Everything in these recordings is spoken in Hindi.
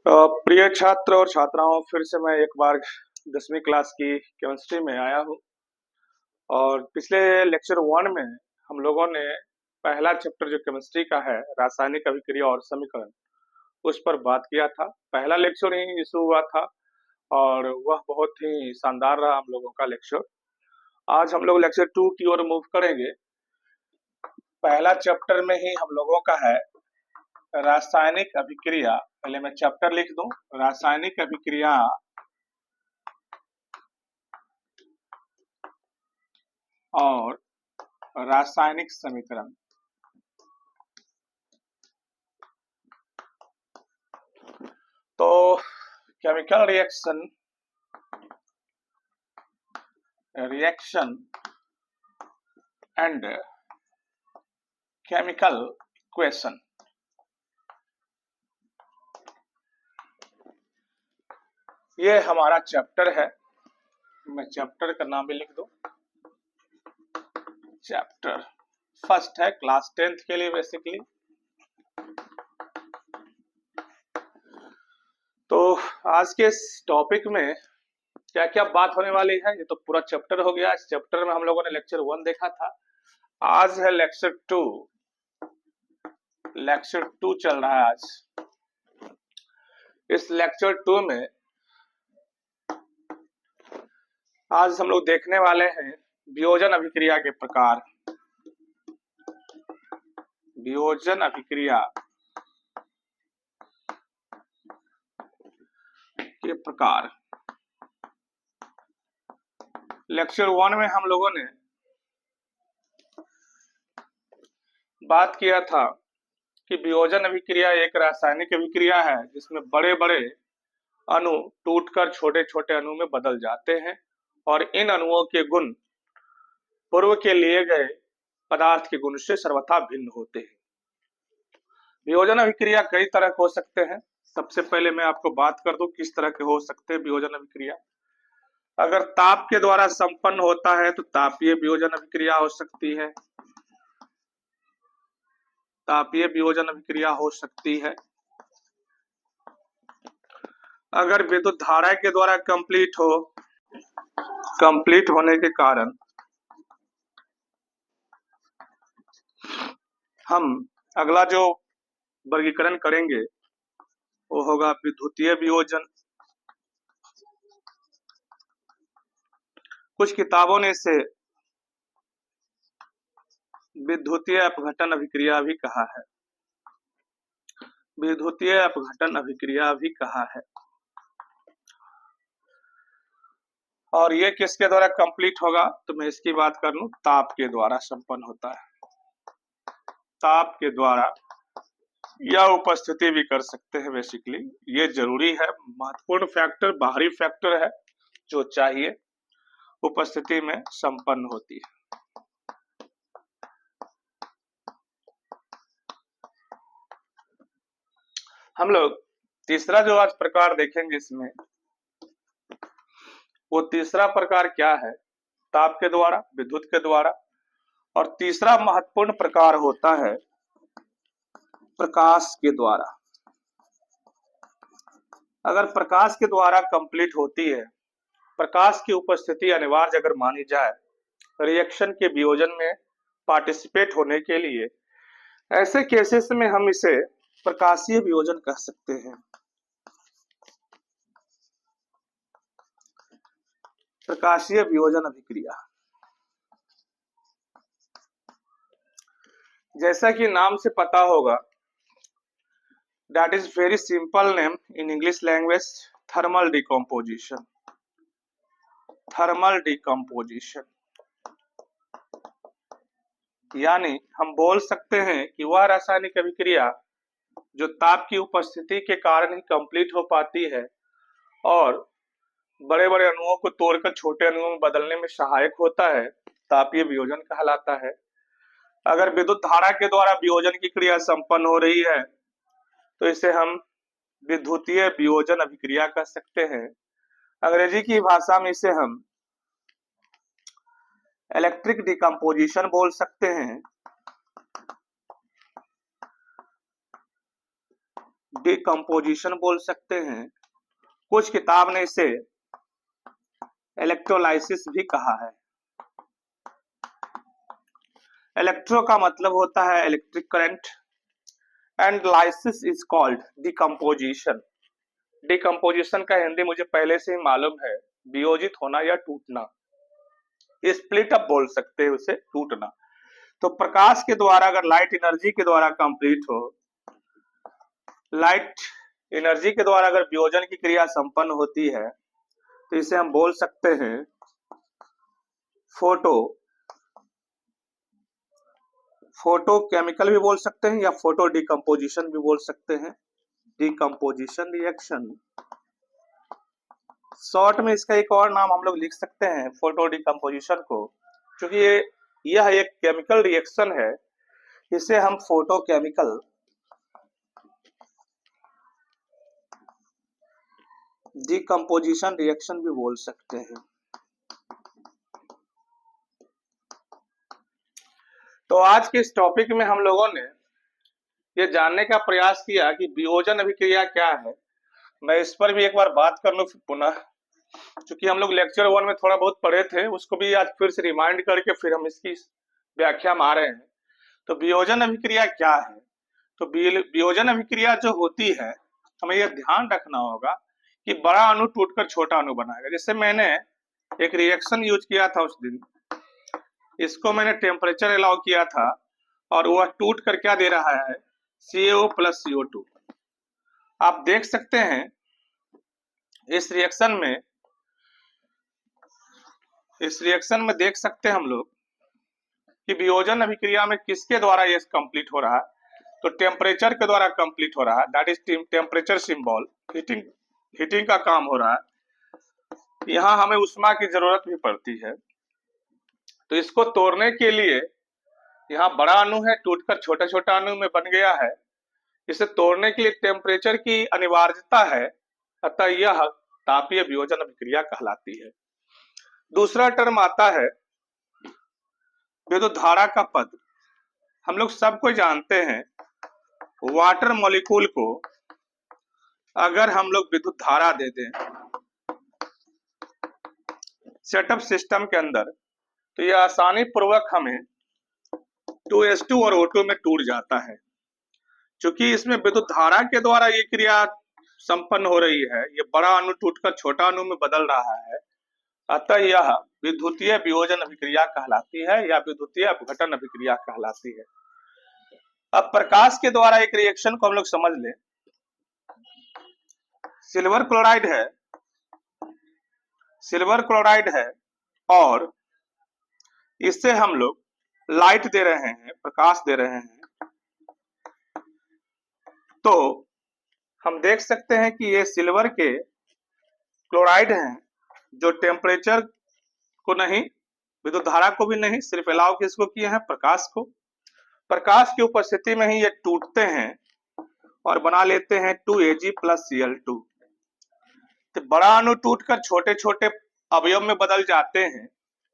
प्रिय छात्र और छात्राओं, फिर से मैं एक बार 10वीं क्लास की केमिस्ट्री में आया हूँ। और पिछले लेक्चर 1 में हम लोगों ने पहला चैप्टर जो केमिस्ट्री का है, रासायनिक अभिक्रिया और समीकरण, उस पर बात किया था। पहला लेक्चर ही इशू हुआ था और वह बहुत ही शानदार रहा हम लोगों का लेक्चर। आज हम लोग लेक्चर 2 की ओर मूव करेंगे। पहला चैप्टर में ही हम लोगों का है रासायनिक अभिक्रिया। पहले मैं चैप्टर लिख दूं, रासायनिक अभिक्रिया और रासायनिक समीकरण। तो chemical reaction and chemical equation, ये हमारा चैप्टर है। मैं चैप्टर का नाम भी लिख दूं, चैप्टर फर्स्ट है क्लास 10th के लिए बेसिकली। तो आज के इस टॉपिक में क्या क्या बात होने वाली है, ये तो पूरा चैप्टर हो गया। इस चैप्टर में हम लोगों ने लेक्चर 1 देखा था। आज है लेक्चर 2। लेक्चर 2 चल रहा है आज। इस लेक्चर 2 में आज हम लोग देखने वाले हैं वियोजन अभिक्रिया के प्रकार। वियोजन अभिक्रिया के प्रकार। लेक्चर 1 में हम लोगों ने बात किया था कि वियोजन अभिक्रिया एक रासायनिक अभिक्रिया है जिसमें बड़े बड़े अणु टूटकर छोटे छोटे अणु में बदल जाते हैं और इन अणुओं के गुण पूर्व के लिए गए पदार्थ के गुण से सर्वथा भिन्न होते हैं। वियोजन अभिक्रिया कई तरह के हो सकते हैं। सबसे पहले मैं आपको बात कर दूं किस तरह के हो सकते हैं वियोजन अभिक्रिया। अगर ताप के द्वारा संपन्न होता है तो तापीय वियोजन अभिक्रिया हो सकती है। तापीय वियोजन अभिक्रिया हो सकती है। अगर विद्युत धारा के द्वारा कंप्लीट होने के कारण हम अगला जो वर्गीकरण करेंगे वो होगा विद्युतीय वियोजन। कुछ किताबों ने इसे विद्युतीय अपघटन अभिक्रिया भी कहा है। विद्युतीय अपघटन अभिक्रिया भी कहा है। और ये किसके द्वारा कंप्लीट होगा, तो मैं इसकी बात कर लूं, ताप के द्वारा संपन्न होता है। ताप के द्वारा, या उपस्थिति भी कर सकते हैं बेसिकली। ये जरूरी है, महत्वपूर्ण फैक्टर, बाहरी फैक्टर है जो चाहिए, उपस्थिति में संपन्न होती है। हम लोग तीसरा जो आज प्रकार देखेंगे इसमें, वो तीसरा प्रकार क्या है, ताप के द्वारा, विद्युत के द्वारा। और तीसरा महत्वपूर्ण प्रकार होता है प्रकाश के द्वारा। अगर प्रकाश के द्वारा कंप्लीट होती है, प्रकाश की उपस्थिति अनिवार्य अगर मानी जाए रिएक्शन के वियोजन में पार्टिसिपेट होने के लिए, ऐसे केसेस में हम इसे प्रकाशीय वियोजन कह सकते हैं। प्रकाशीय वियोजन अभिक्रिया, जैसा कि नाम से पता होगा, that is very simple name in English language, thermal decomposition. Thermal decomposition यानी हम बोल सकते हैं कि वह रासायनिक अभिक्रिया जो ताप की उपस्थिति के कारण ही कंप्लीट हो पाती है और बड़े बड़े अणुओं को तोड़कर छोटे अणुओं में बदलने में सहायक होता है, तापीय वियोजन कहलाता है। अगर विद्युत धारा के द्वारा वियोजन की क्रिया संपन्न हो रही है तो इसे हम विद्युतीय वियोजन अभिक्रिया कह सकते हैं। अंग्रेजी की भाषा में इसे हम इलेक्ट्रिक डिकम्पोजिशन बोल सकते हैं। डिकम्पोजिशन बोल सकते हैं, कुछ किताब ने इसे इलेक्ट्रोलाइसिस भी कहा है। इलेक्ट्रो का मतलब होता है electric current and lysis is called decomposition. Decomposition का हिंदी मुझे पहले से ही मालूम है, वियोजित होना या टूटना, स्प्लिट अप बोल सकते हैं उसे, टूटना। तो प्रकाश के द्वारा अगर लाइट एनर्जी के द्वारा कंप्लीट हो, लाइट एनर्जी के द्वारा अगर वियोजन की क्रिया संपन्न होती है तो इसे हम बोल सकते हैं फोटो केमिकल भी बोल सकते हैं या फोटो डिकम्पोजिशन भी बोल सकते हैं। डिकम्पोजिशन रिएक्शन, शॉर्ट में इसका एक और नाम हम लोग लिख सकते हैं फोटो डिकम्पोजिशन को, क्योंकि यह एक केमिकल रिएक्शन है, इसे हम फोटो केमिकल डिकम्पोजिशन रिएक्शन भी बोल सकते हैं। तो आज के इस टॉपिक में हम लोगों ने ये जानने का प्रयास किया कि वियोजन अभिक्रिया क्या है। मैं इस पर भी एक बार बात कर लूं पुनः, क्योंकि हम लोग लेक्चर 1 में थोड़ा बहुत पढ़े थे, उसको भी आज फिर से रिमाइंड करके फिर हम इसकी व्याख्या में आ रहे हैं। तो वियोजन अभिक्रिया क्या है? तो वियोजन अभिक्रिया जो होती है, हमें यह ध्यान रखना होगा कि बड़ा अणु टूटकर छोटा अणु बनाएगा। जैसे मैंने एक रिएक्शन यूज किया था उस दिन, इसको मैंने टेम्परेचर अलाउ किया था और वह टूट कर क्या दे रहा है, CaO प्लस CO2। आप देख सकते हैं इस रिएक्शन में देख सकते हैं हम लोग कि वियोजन अभिक्रिया में किसके द्वारा ये कंप्लीट हो रहा है, तो टेम्परेचर के द्वारा कंप्लीट हो रहा है, that is temperature symbol, heating का काम हो रहा है। यहाँ हमें उष्मा की जरूरत भी पड़ती है, तो इसको तोड़ने के लिए यहाँ बड़ा अणु है, टूटकर छोटा छोटा अणु में बन गया है, इसे तोड़ने के लिए टेम्परेचर की अनिवार्यता है, अतः यह तापीय वियोजन अभिक्रिया कहलाती है। दूसरा टर्म आता है विद्युत धारा का पद। हम लोग सबको जानते हैं वाटर मॉलिक्यूल को अगर हम लोग विद्युत धारा दे दें सेटअप सिस्टम के अंदर, तो यह आसानी पूर्वक हमें 2s2 और O2 में टूट जाता है। क्योंकि इसमें विद्युत धारा के द्वारा ये क्रिया संपन्न हो रही है, ये बड़ा अणु टूटकर छोटा अणु में बदल रहा है, अतः यह विद्युतीय वियोजन अभिक्रिया कहलाती है या विद्युतीय अपघटन अभिक्रिया कहलाती है। अब प्रकाश के द्वारा एक रिएक्शन को हम लोग समझ लें। सिल्वर क्लोराइड है और इससे हम लोग लाइट दे रहे हैं, प्रकाश दे रहे हैं, तो हम देख सकते हैं कि ये सिल्वर के क्लोराइड हैं जो टेम्परेचर को नहीं, विद्युत धारा को भी नहीं, सिर्फ अलाउ किसको किए हैं, प्रकाश को। प्रकाश की उपस्थिति में ही ये टूटते हैं और बना लेते हैं 2Ag प्लस Cl2। तो बड़ा अणु टूटकर छोटे छोटे अवयव में बदल जाते हैं।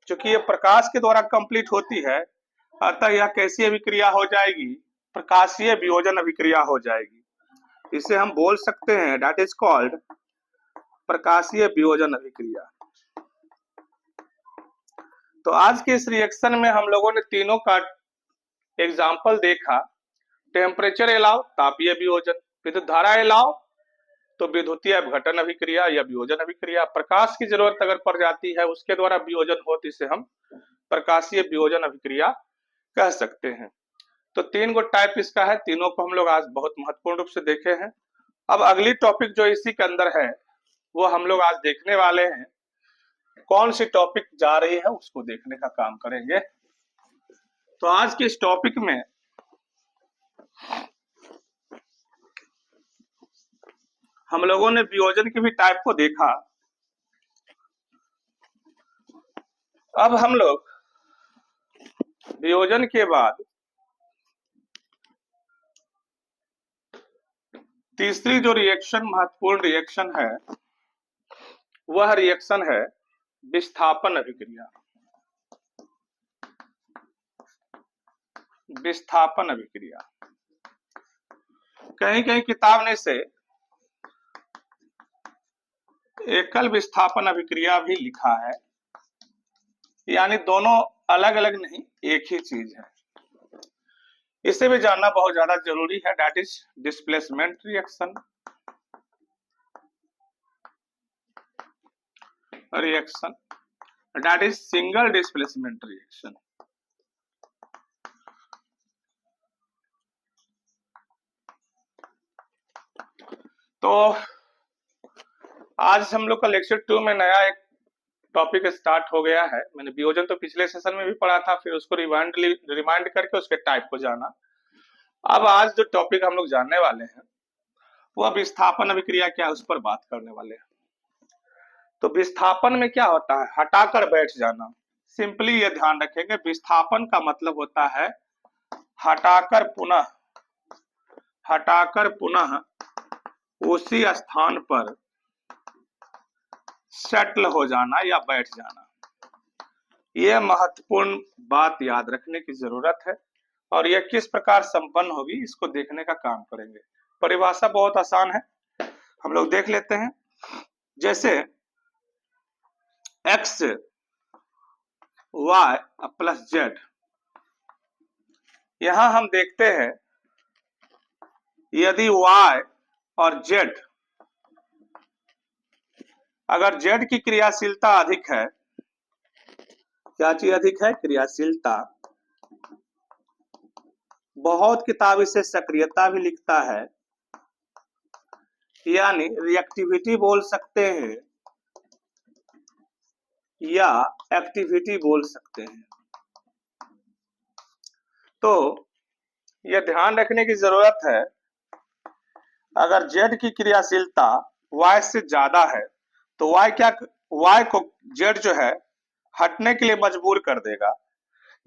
क्योंकि ये प्रकाश के द्वारा कंप्लीट होती है, अतः यह कैसी अभिक्रिया हो जाएगी, प्रकाशीय वियोजन अभिक्रिया हो जाएगी। इसे हम बोल सकते हैं दैट इज कॉल्ड प्रकाशीय वियोजन अभिक्रिया। तो आज के इस रिएक्शन में हम लोगों ने तीनों का एग्जाम्पल देखा। टेम्परेचर अलाउ तापीय वियोजन, विद्युत धारा अलाउ तो विद्युतीय अपघटन अभिक्रिया या वियोजन अभिक्रिया, प्रकाश की जरूरत अगर पड़ जाती है उसके द्वारा वियोजन हो तो इसे हम प्रकाशीय वियोजन अभिक्रिया कह सकते हैं। तो 3 गो टाइप इसका है, तीनों को हम लोग आज बहुत महत्वपूर्ण रूप से देखे हैं। अब अगली टॉपिक जो इसी के अंदर है वो हम लोग आज देखने वाले हैं, कौन सी टॉपिक जा रही है उसको देखने का काम करेंगे। तो आज के इस टॉपिक में हम लोगों ने वियोजन के भी टाइप को देखा। अब हम लोग वियोजन के बाद तीसरी जो रिएक्शन, महत्वपूर्ण रिएक्शन है, वह रिएक्शन है विस्थापन अभिक्रिया। विस्थापन अभिक्रिया कहीं कहीं किताब ने से एकल विस्थापन अभिक्रिया भी लिखा है, यानी दोनों अलग अलग नहीं, एक ही चीज है। इसे भी जानना बहुत ज्यादा जरूरी है, that is displacement reaction. That is single displacement reaction. तो आज हम लोग का लेक्चर 2 में नया एक टॉपिक स्टार्ट हो गया है। मैंने वियोजन तो पिछले सेशन में भी पढ़ा था, फिर उसको रिमाइंड करके उसके टाइप को जाना। अब आज जो टॉपिक हम लोग जानने वाले हैं वह विस्थापन अभिक्रिया क्या है, उस पर बात करने वाले हैं। तो विस्थापन में क्या होता है? हटाकर बैठ जाना। सिंपली ये ध्यान रखेंगे, विस्थापन का मतलब होता है हटाकर पुनः उसी स्थान पर सेटल हो जाना या बैठ जाना। यह महत्वपूर्ण बात याद रखने की जरूरत है, और यह किस प्रकार संपन्न होगी इसको देखने का काम करेंगे। परिभाषा बहुत आसान है, हम लोग देख लेते हैं। जैसे x y प्लस z, यहां हम देखते हैं यदि y और z, अगर z की क्रियाशीलता अधिक है, क्या चीज अधिक है? क्रियाशीलता। बहुत किताब इसे सक्रियता भी लिखता है, यानी रिएक्टिविटी बोल सकते हैं या एक्टिविटी बोल सकते हैं। तो यह ध्यान रखने की जरूरत है, अगर z की क्रियाशीलता y से ज्यादा है तो y को z जो है हटने के लिए मजबूर कर देगा,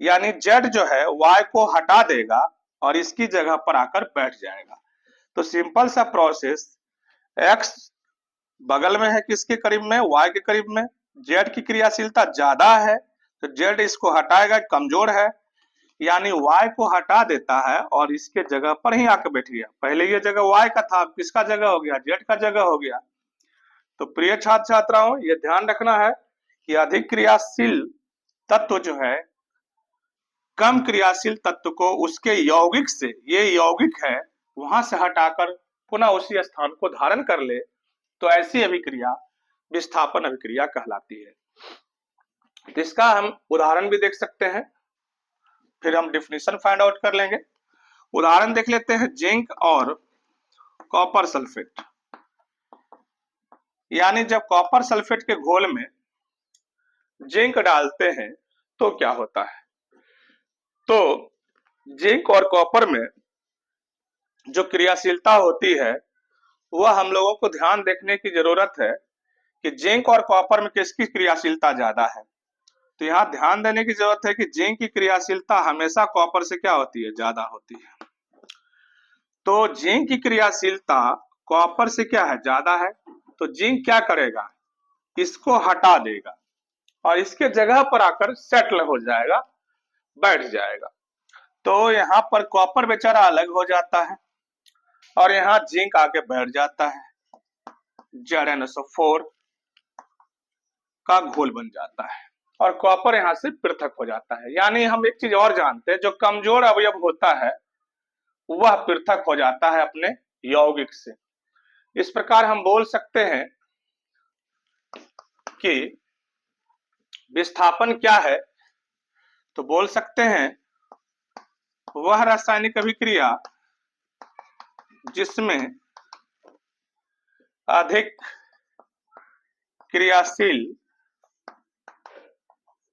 यानी z जो है y को हटा देगा और इसकी जगह पर आकर बैठ जाएगा। तो सिंपल सा प्रोसेस, x बगल में है किसके करीब में? y के करीब में। z की क्रियाशीलता ज्यादा है तो z इसको हटाएगा, कमजोर है, यानी y को हटा देता है और इसके जगह पर ही आकर बैठ गया। पहले ये जगह y का था, किसका जगह हो गया? z का जगह हो गया। तो प्रिय छात्र छात्राओं, ये ध्यान रखना है कि अधिक क्रियाशील तत्व जो है कम क्रियाशील तत्व को उसके यौगिक से, ये यौगिक है, वहां से हटाकर पुनः उसी स्थान को धारण कर ले, तो ऐसी अभिक्रिया विस्थापन अभिक्रिया कहलाती है। इसका हम उदाहरण भी देख सकते हैं, फिर हम डिफिनीशन फाइंड आउट कर लेंगे। उदाहरण देख लेते हैं, जिंक और कॉपर सल्फेट। यानी जब कॉपर सल्फेट के घोल में जिंक डालते हैं तो क्या होता है? तो जिंक और कॉपर में जो क्रियाशीलता होती है वह हम लोगों को ध्यान देखने की जरूरत है कि जिंक और कॉपर में किसकी क्रियाशीलता ज्यादा है। तो यहाँ ध्यान देने की जरूरत है कि जिंक की क्रियाशीलता हमेशा कॉपर से क्या होती है? ज्यादा होती है। तो जिंक की क्रियाशीलता कॉपर से क्या है? ज्यादा है। तो जिंक क्या करेगा? इसको हटा देगा और इसके जगह पर आकर सेटल हो जाएगा, बैठ जाएगा। तो यहाँ पर कॉपर बेचारा अलग हो जाता है और यहाँ जिंक आके बैठ जाता है, ZnSO4 का घोल बन जाता है और कॉपर यहाँ से पृथक हो जाता है। यानी हम एक चीज और जानते हैं, जो कमजोर अवयव होता है वह पृथक हो जाता है अपने यौगिक से। इस प्रकार हम बोल सकते हैं कि विस्थापन क्या है? तो बोल सकते हैं वह रासायनिक अभिक्रिया जिसमें अधिक क्रियाशील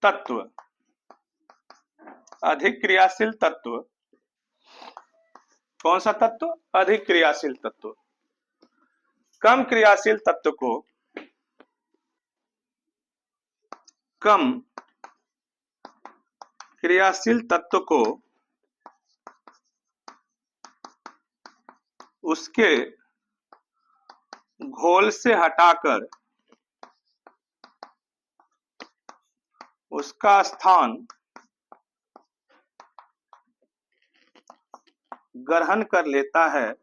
तत्व कौन सा तत्व? अधिक क्रियाशील तत्व कम क्रियाशील तत्व को उसके घोल से हटाकर उसका स्थान ग्रहण कर लेता है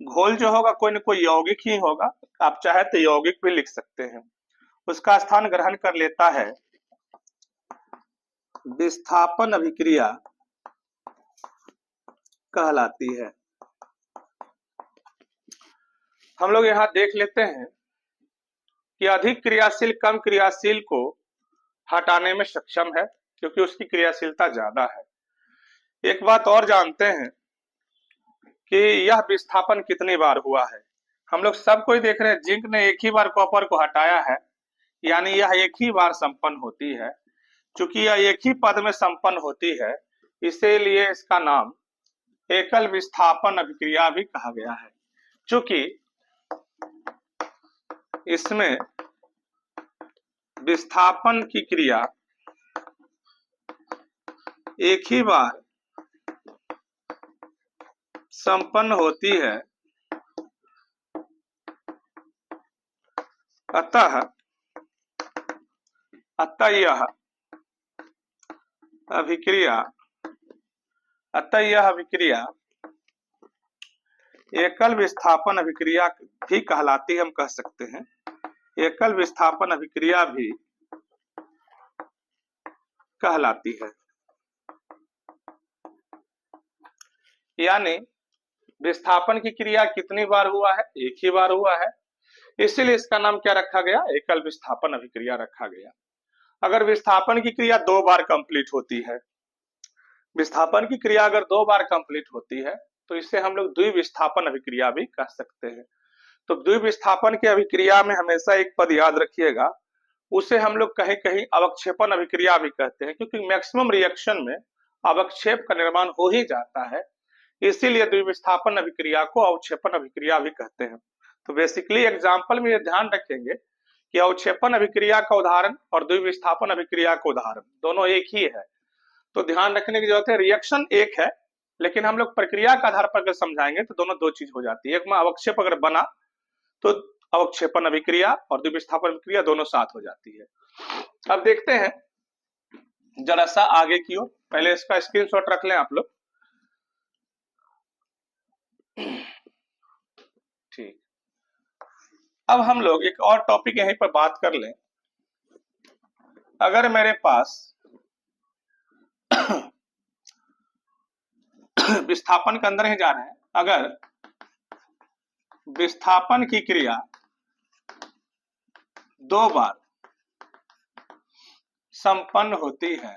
घोल जो होगा कोई न कोई यौगिक ही होगा, आप चाहे तो यौगिक भी लिख सकते हैं। उसका स्थान ग्रहण कर लेता है विस्थापन अभिक्रिया कहलाती है। हम लोग यहाँ देख लेते हैं कि अधिक क्रियाशील कम क्रियाशील को हटाने में सक्षम है क्योंकि उसकी क्रियाशीलता ज्यादा है। एक बात और जानते हैं कि यह विस्थापन कितनी बार हुआ है। हम लोग सब कोई देख रहे हैं, जिंक ने एक ही बार कॉपर को हटाया है, यानी यह एक ही बार संपन्न होती है। चूंकि यह एक ही पद में संपन्न होती है, इसीलिए इसका नाम एकल विस्थापन अभिक्रिया भी कहा गया है। चूंकि इसमें विस्थापन की क्रिया एक ही बार संपन्न होती है, अतः यह अभिक्रिया एकल विस्थापन अभिक्रिया भी कहलाती है। हम कह सकते हैं एकल विस्थापन अभिक्रिया भी कहलाती है। यानी विस्थापन की क्रिया कितनी बार हुआ है? एक ही बार हुआ है, इसीलिए इसका नाम क्या रखा गया? एकल विस्थापन अभिक्रिया रखा गया। अगर विस्थापन की क्रिया 2 बार कंप्लीट होती है, विस्थापन की क्रिया अगर 2 बार कंप्लीट होती है तो इसे हम लोग द्विविस्थापन अभिक्रिया भी कह सकते हैं। तो द्विविस्थापन की अभिक्रिया में हमेशा एक पद याद रखिएगा, उसे हम लोग कहीं कहीं अवक्षेपण अभिक्रिया भी कहते हैं, क्योंकि मैक्सिमम रिएक्शन में अवक्षेप का निर्माण हो ही जाता है, इसीलिए द्विविस्थापन अभिक्रिया को अवक्षेपण अभिक्रिया भी कहते हैं। तो बेसिकली एग्जाम्पल में ये ध्यान रखेंगे कि अवक्षेपण अभिक्रिया का उदाहरण और द्विविस्थापन अभिक्रिया का उदाहरण दोनों एक ही है। तो ध्यान रखने की जरूरत है, रिएक्शन एक है लेकिन हम लोग प्रक्रिया के आधार पर अगर समझाएंगे तो दोनों दो चीज हो जाती है। एक में अवक्षेप अगर बना तो अवक्षेपण अभिक्रिया और द्विविस्थापन अभिक्रिया दोनों साथ हो जाती है। अब देखते हैं जरा सा आगे की ओर, पहले इसका स्क्रीनशॉट रख लें आप लोग। ठीक, अब हम लोग एक और टॉपिक यहीं पर बात कर लें। अगर मेरे पास विस्थापन के अंदर ही जा रहे हैं, अगर विस्थापन की क्रिया 2 बार संपन्न होती है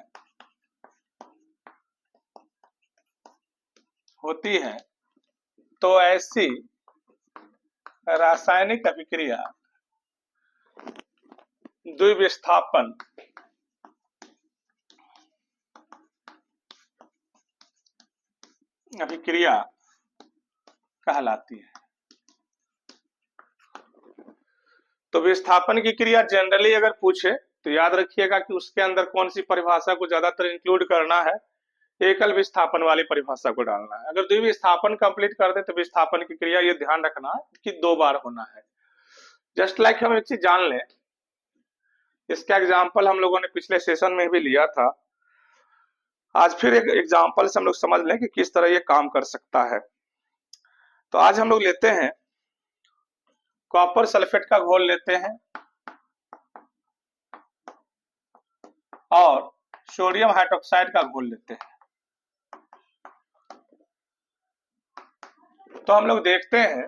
तो ऐसी रासायनिक अभिक्रिया द्विविस्थापन अभिक्रिया कहलाती है। तो विस्थापन की क्रिया जनरली अगर पूछे तो याद रखिएगा कि उसके अंदर कौन सी परिभाषा को ज्यादातर इंक्लूड करना है, एकल विस्थापन वाली परिभाषा को डालना है। अगर द्विविस्थापन कंप्लीट कर दे तो विस्थापन की क्रिया ये ध्यान रखना है कि 2 बार होना है। जस्ट लाइक हम एक चीज जान लें, इसका एग्जाम्पल हम लोगों ने पिछले सेशन में भी लिया था, आज फिर एक एग्जाम्पल से हम लोग समझ लें कि किस तरह ये काम कर सकता है। तो आज हम लोग लेते हैं कॉपर सल्फेट का घोल लेते हैं और सोडियम हाइड्रोक्साइड का घोल लेते हैं। तो हम लोग देखते हैं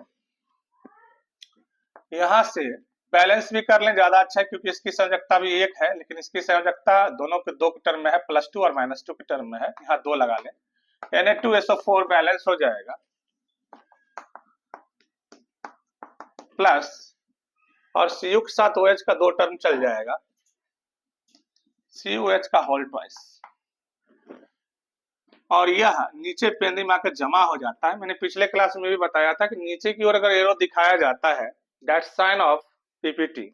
यहां से बैलेंस भी कर लें, ज्यादा अच्छा है क्योंकि इसकी संयोजकता भी 1 है, लेकिन इसकी संयोजकता दोनों के 2 के टर्म में है, +2 और -2 के टर्म में है। यहाँ 2 लगा लें, Na2SO4 बैलेंस हो जाएगा, प्लस और Cu के साथ OH का 2 टर्म चल जाएगा, CuH का होल ट्वाइस, और यह नीचे पेंदी में आकर जमा हो जाता है। मैंने पिछले क्लास में भी बताया था कि नीचे की ओर अगर एरो दिखाया जाता है, दैट साइन ऑफ पीपीटी,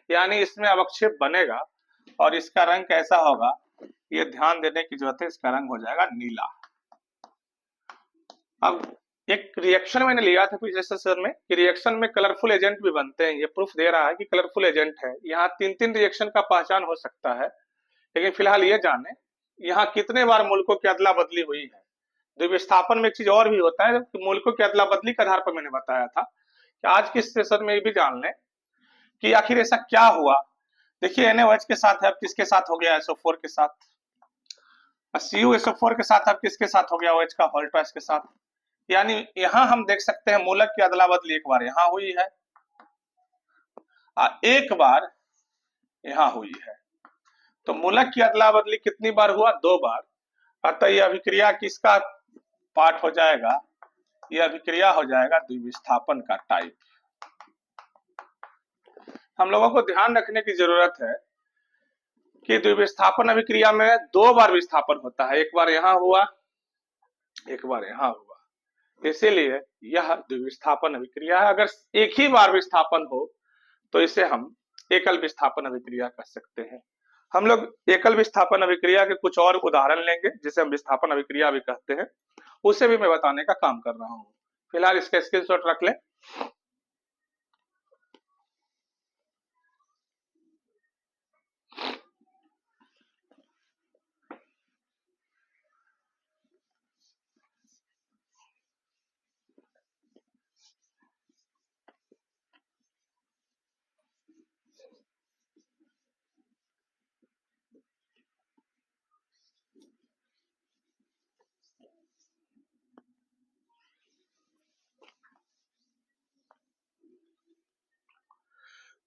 यानी इसमें अवक्षेप बनेगा और इसका रंग कैसा होगा ये ध्यान देने की जरूरत है, इसका रंग हो जाएगा नीला। अब एक रिएक्शन मैंने लिया था पिछले सेशन में कि रिएक्शन में कलरफुल एजेंट भी बनते हैं, ये प्रूफ दे रहा है कि कलरफुल एजेंट है। यहाँ 3-3 रिएक्शन का पहचान हो सकता है, लेकिन फिलहाल ये जाने यहाँ कितने बार मूलकों की अदला बदली हुई है। द्विविस्थापन में एक चीज और भी होता है कि मूलकों की अदला बदली के आधार पर मैंने बताया था कि आज के सेशन में ये भी जान लें कि आखिर ऐसा क्या हुआ। देखिए NaOH के साथ है, अब किसके साथ हो गया SO4 के साथ, CuSO4 के साथ अब किसके साथ हो गया OH का होल्ड ट्वाइस के साथ। यानी यहां हम देख सकते हैं मूलक की अदला बदली एक बार यहां हुई है, एक बार यहां हुई है। तो मूलक की अदला बदली कितनी बार हुआ? 2 बार। अतः यह अभिक्रिया किसका पार्ट हो जाएगा? यह अभिक्रिया हो जाएगा द्विविस्थापन का टाइप। हम लोगों को ध्यान रखने की जरूरत है कि द्विविस्थापन अभिक्रिया में 2 बार विस्थापन होता है, एक बार यहां हुआ, एक बार यहां हुआ। इसीलिए यह द्विविस्थापन अभिक्रिया है। अगर एक ही बार विस्थापन हो तो इसे हम एकल विस्थापन अभिक्रिया कह सकते हैं। हम लोग एकल विस्थापन अभिक्रिया के कुछ और उदाहरण लेंगे जिसे हम विस्थापन अभिक्रिया भी कहते हैं, उसे भी मैं बताने का काम कर रहा हूं। फिलहाल इसका स्क्रीनशॉट रख लें।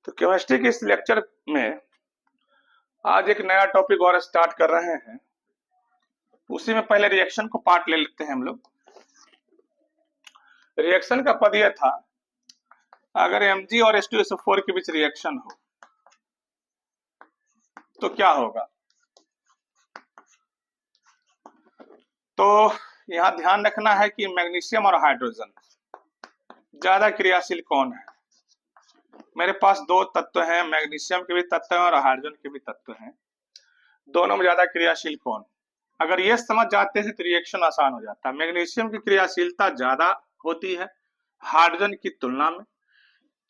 तो केमिस्ट्री के इस लेक्चर में आज एक नया टॉपिक और स्टार्ट कर रहे हैं। उसी में पहले रिएक्शन को पार्ट ले लेते हैं हम लोग। रिएक्शन का पद यह था, अगर Mg और H2SO4 के बीच रिएक्शन हो तो क्या होगा। तो यहां ध्यान रखना है कि मैग्नीशियम और हाइड्रोजन ज्यादा क्रियाशील कौन है। मेरे पास 2 तत्व हैं, मैग्नीशियम के भी तत्व हैं और हाइड्रोजन के भी तत्व हैं। दोनों में ज्यादा क्रियाशील कौन? अगर ये समझ जाते हैं तो रिएक्शन आसान हो जाता है। मैग्नीशियम की क्रियाशीलता ज्यादा होती है हाइड्रोजन की तुलना में।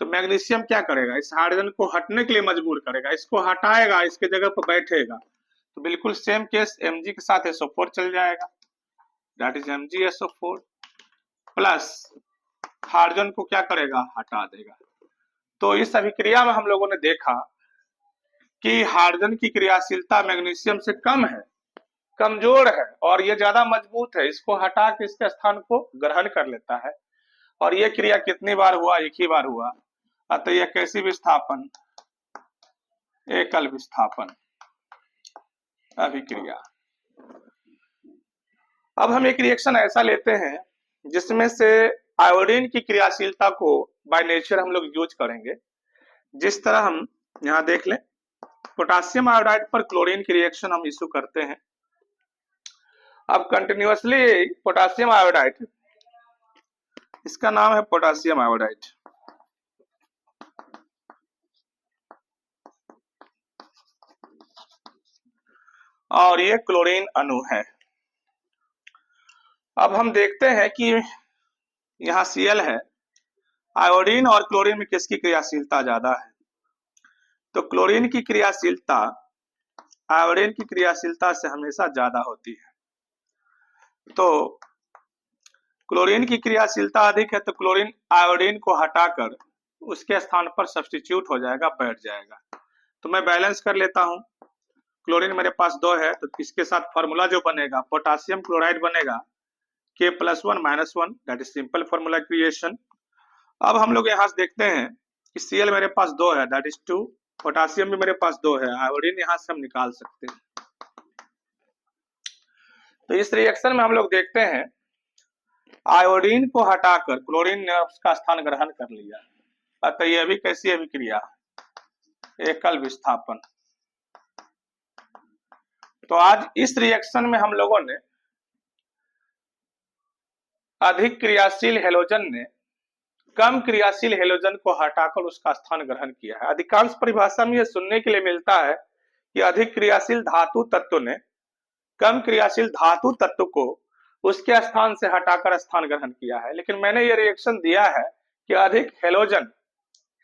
तो मैग्नीशियम क्या करेगा? इस हाइड्रोजन को हटने के लिए मजबूर करेगा, इसको हटाएगा, इसके जगह पर बैठेगा। तो बिल्कुल सेम केस Mg के साथ SO4 चल जाएगा, that is MgSO4 plus hydrogen को क्या करेगा? हटा देगा। तो इस अभिक्रिया में हम लोगों ने देखा कि हाइड्रोजन की क्रियाशीलता मैग्नीशियम से कम है, कमजोर है, और ये ज्यादा मजबूत है। इसको हटा के इसके स्थान को ग्रहण कर लेता है। और ये क्रिया कितनी बार हुआ? एक ही बार हुआ। अतः यह कैसी विस्थापन? एकल विस्थापन अभिक्रिया। अब हम एक रिएक्शन ऐसा लेते हैं जिसमें से आयोडीन की क्रियाशीलता को बाय नेचर हम लोग यूज करेंगे। जिस तरह हम यहां देख लें, पोटासियम आयोडाइड पर क्लोरीन की रिएक्शन हम इशू करते हैं। अब कंटिन्यूअसली पोटासियम आयोडाइड, इसका नाम है पोटासियम आयोडाइड, और ये क्लोरीन अणु है। अब हम देखते हैं कि यहाँ Cl है, आयोडीन और क्लोरीन में किसकी क्रियाशीलता ज्यादा है? तो क्लोरीन की क्रियाशीलता आयोडीन की क्रियाशीलता से हमेशा ज्यादा होती है। तो क्लोरीन की क्रियाशीलता अधिक है तो क्लोरीन आयोडीन को हटाकर उसके स्थान पर सब्स्टिट्यूट हो जाएगा, बैठ जाएगा। तो मैं बैलेंस कर लेता हूं। क्लोरीन मेरे पास 2 है तो इसके साथ फॉर्मूला जो बनेगा पोटासियम क्लोराइड बनेगा K+1 - 1, that is simple formula creation. अब हम लोग यहां से देखते हैं कि Cl मेरे पास 2 है, दैट इज 2, पोटासियम भी मेरे पास 2 है, आयोडीन यहां से हम निकाल सकते हैं। तो इस रिएक्शन में हम लोग देखते हैं आयोडीन को हटाकर क्लोरीन ने उसका स्थान ग्रहण कर लिया। अतः यह भी कैसी अभिक्रिया? एकल विस्थापन। तो आज इस रिएक्शन में हम लोगों ने अधिक क्रियाशील हेलोजन ने कम क्रियाशील हेलोजन को हटाकर उसका स्थान ग्रहण किया है। अधिकांश परिभाषा में यह सुनने के लिए मिलता है कि अधिक क्रियाशील धातु तत्व ने कम क्रियाशील धातु तत्व को उसके स्थान से हटाकर स्थान ग्रहण किया है। लेकिन मैंने ये रिएक्शन दिया है कि अधिक हेलोजन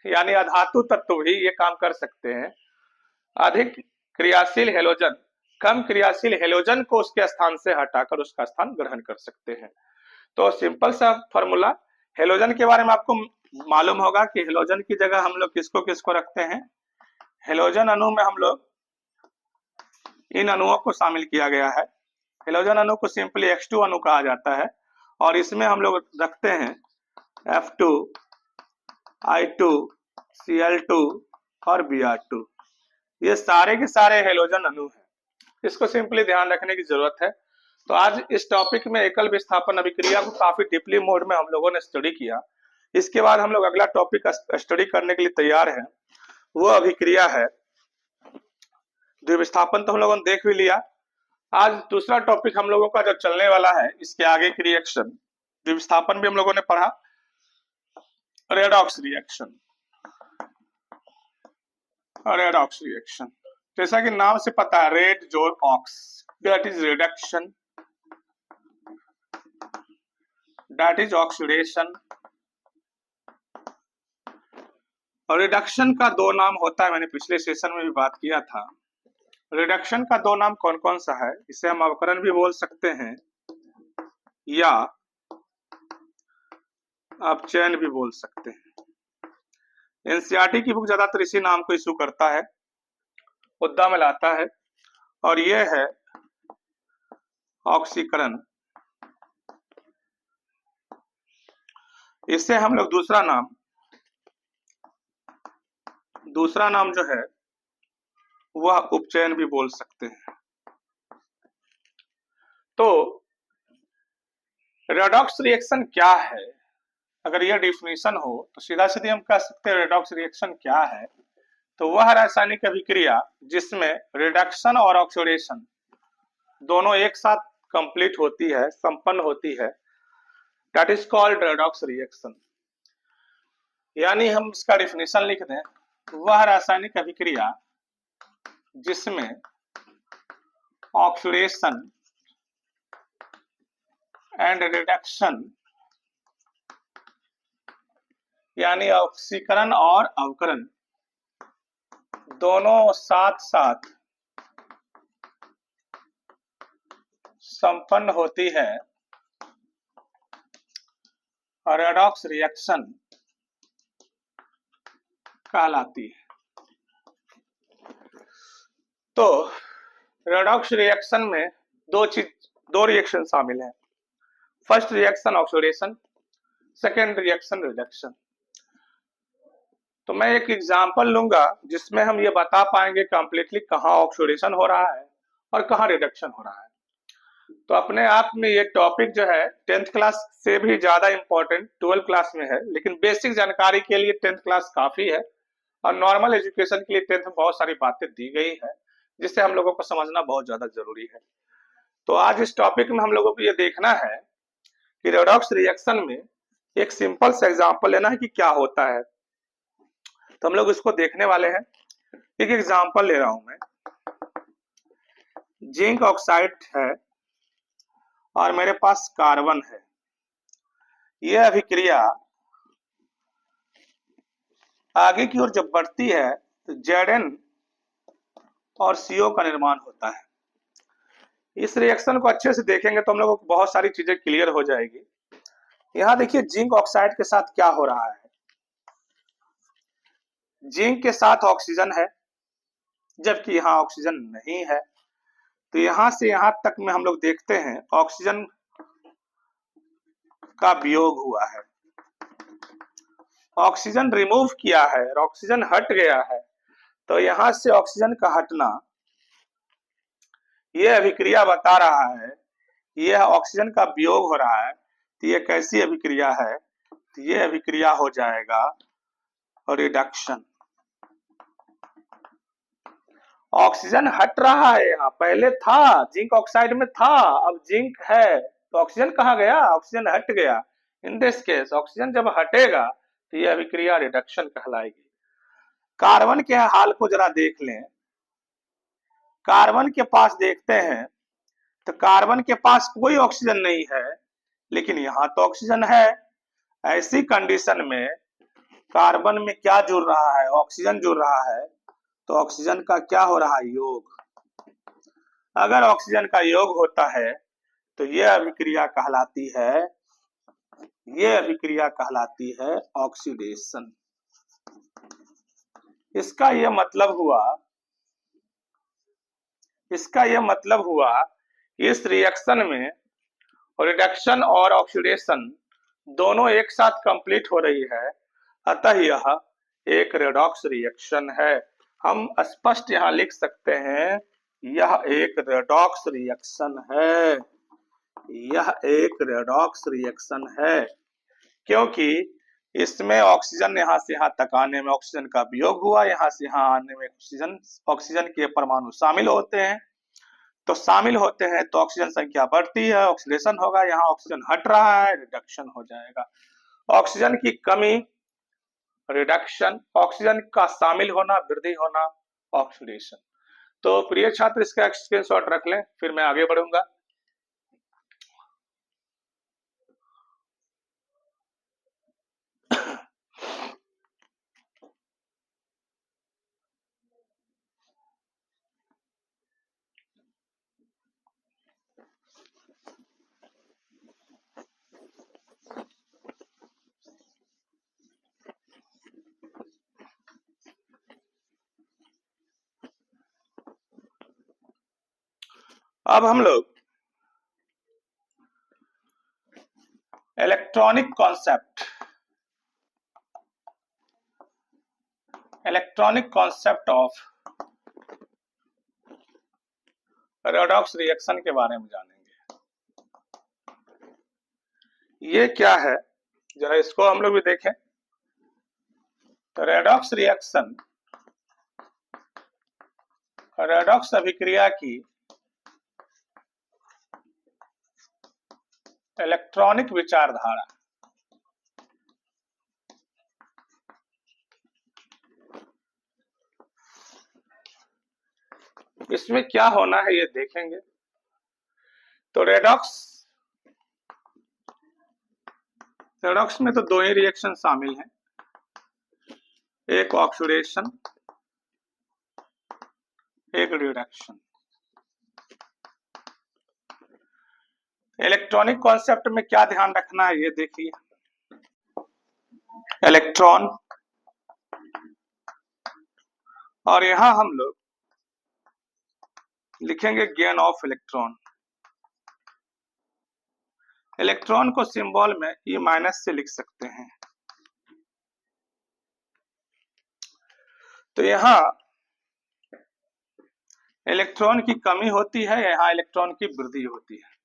यानी अधातु तत्व भी ये काम कर सकते हैं। अधिक क्रियाशील हेलोजन कम क्रियाशील हेलोजन को उसके स्थान से हटाकर उसका स्थान ग्रहण कर सकते हैं। तो सिंपल सा फॉर्मूला, हेलोजन के बारे में आपको मालूम होगा कि हेलोजन की जगह हम लोग किसको किसको रखते हैं। हेलोजन अणु में हम लोग इन अणुओं को शामिल किया गया है। हेलोजन अणु को सिंपली H2 अणु कहा जाता है और इसमें हम लोग रखते हैं F2, I2, Cl2 और Br2। ये सारे के सारे हेलोजन अणु हैं, इसको सिंपली ध्यान रखने की जरूरत है। तो आज इस टॉपिक में एकल विस्थापन अभिक्रिया को काफी डीपली मोड में हम लोगों ने स्टडी किया। इसके बाद हम लोग अगला टॉपिक स्टडी करने के लिए तैयार हैं, वो अभिक्रिया है द्विविस्थापन। तो हम लोगों ने देख भी लिया। आज दूसरा टॉपिक हम लोगों का जो चलने वाला है, इसके आगे की रिएक्शन, द्विविस्थापन भी हम लोगों ने पढ़ा, रेडॉक्स रिएक्शन। रेडॉक्स रिएक्शन जैसा कि नाम से पता है, रेड जोड़ ox, that is reduction, that is oxidation. और रिडक्शन का दो नाम होता है, मैंने पिछले सेशन में भी बात किया था। रिडक्शन का दो नाम कौन कौन सा है? इसे हम अवकरण भी बोल सकते हैं या अपचयन भी बोल सकते हैं। एनसीईआरटी की बुक ज्यादातर इसी नाम को इशू करता है, मुद्दा में लाता है, और यह है ऑक्सीकरण। इससे हम लोग दूसरा नाम जो है वह उपचयन भी बोल सकते हैं। तो रेडॉक्स रिएक्शन क्या है? अगर यह डिफिनीशन हो तो सीधा सीधे हम कह सकते हैं रेडॉक्स रिएक्शन क्या है। तो वह रासायनिक अभिक्रिया जिसमें रिडक्शन और ऑक्सीडेशन दोनों एक साथ कंप्लीट होती है, संपन्न होती है, that is called redox reaction. यानी हम इसका डिफिनीशन लिख दें, वह रासायनिक अभिक्रिया जिसमें ऑक्सीडेशन एंड रिडक्शन यानी ऑक्सीकरण और अवकरण दोनों साथ साथ संपन्न होती है, रेडॉक्स रिएक्शन कहलाती है। तो रेडॉक्स रिएक्शन में दो रिएक्शन शामिल हैं। First reaction oxidation, second reaction reduction. तो मैं एक एग्जांपल लूंगा जिसमें हम ये बता पाएंगे कंप्लीटली कहाँ ऑक्सीडेशन हो रहा है और कहाँ रिडक्शन हो रहा है। तो अपने आप में ये टॉपिक जो है 10th क्लास से भी ज्यादा इंपॉर्टेंट 12th क्लास में है, लेकिन बेसिक जानकारी के लिए 10th क्लास काफी है और नॉर्मल एजुकेशन के लिए 10th में बहुत सारी बातें दी गई है जिससे हम लोगों को समझना बहुत ज्यादा जरूरी है। तो आज इस टॉपिक में हम लोगों को ये देखना है कि रेडॉक्स रिएक्शन में एक सिंपल सा एग्जांपल लेना है कि क्या होता है। तो हम लोग इसको देखने वाले हैं। एक एग्जांपल ले रहा हूं मैं, जिंक ऑक्साइड है और मेरे पास कार्बन है। यह अभिक्रिया आगे की ओर जब बढ़ती है तो Zn और CO का निर्माण होता है। इस रिएक्शन को अच्छे से देखेंगे तो हम लोगों को बहुत सारी चीजें क्लियर हो जाएगी। यहाँ देखिए जिंक ऑक्साइड के साथ क्या हो रहा है। जिंक के साथ ऑक्सीजन है जबकि यहाँ ऑक्सीजन नहीं है। तो यहाँ से यहाँ तक में हम लोग देखते हैं ऑक्सीजन का वियोग हुआ है, ऑक्सीजन रिमूव किया है, ऑक्सीजन हट गया है। तो यहाँ से ऑक्सीजन का हटना यह अभिक्रिया बता रहा है, यह ऑक्सीजन का वियोग हो रहा है। तो यह कैसी अभिक्रिया है? तो यह अभिक्रिया हो जाएगा रिडक्शन। ऑक्सीजन हट रहा है, यहाँ पहले था जिंक ऑक्साइड में था, अब जिंक है तो ऑक्सीजन कहाँ गया? ऑक्सीजन हट गया। इन दिस केस ऑक्सीजन जब हटेगा तो यह अभिक्रिया रिडक्शन कहलाएगी। कार्बन के हाल को जरा देख लें। कार्बन के पास देखते हैं तो कार्बन के पास कोई ऑक्सीजन नहीं है, लेकिन यहाँ तो ऑक्सीजन है। ऐसी कंडीशन में कार्बन में क्या जुड़ रहा है? ऑक्सीजन जुड़ रहा है। तो ऑक्सीजन का क्या हो रहा है? योग। अगर ऑक्सीजन का योग होता है तो यह अभिक्रिया कहलाती है ऑक्सीडेशन। इसका यह मतलब हुआ इस रिएक्शन में रिडक्शन और ऑक्सीडेशन दोनों एक साथ कंप्लीट हो रही है, अतः यह एक रेडॉक्स रिएक्शन है। हम स्पष्ट यहाँ लिख सकते हैं, यह एक रेडॉक्स रिएक्शन है, क्योंकि इसमें ऑक्सीजन यहाँ से यहाँ तक आने में ऑक्सीजन का वियोग हुआ, यहाँ से यहाँ आने में ऑक्सीजन के परमाणु शामिल होते हैं, तो ऑक्सीजन संख्या बढ़ती है, ऑक्सीडेशन होगा, यहाँ ऑक्सीजन हट रहा है, रिडक्शन हो जाएगा। ऑक्सीजन की कमी रिडक्शन, ऑक्सीजन का शामिल होना वृद्धि होना ऑक्सीडेशन। तो प्रिय छात्र इसका स्क्रीनशॉट रख लें, फिर मैं आगे बढ़ूंगा। अब हम लोग electronic concept of redox reaction के बारे में जानेंगे। ये क्या है, जरा इसको हम लोग भी देखें। तो रेडॉक्स अभिक्रिया की इलेक्ट्रॉनिक विचारधारा इसमें क्या होना है ये देखेंगे। तो रेडॉक्स में तो दो ही रिएक्शन शामिल हैं, एक ऑक्सीडेशन एक रिडक्शन। इलेक्ट्रॉनिक कॉन्सेप्ट में क्या ध्यान रखना है ये देखिए। इलेक्ट्रॉन, और यहां हम लोग लिखेंगे गेन ऑफ इलेक्ट्रॉन। इलेक्ट्रॉन को सिंबल में E- से लिख सकते हैं। तो यहाँ इलेक्ट्रॉन की कमी होती है, यहाँ इलेक्ट्रॉन की वृद्धि होती है।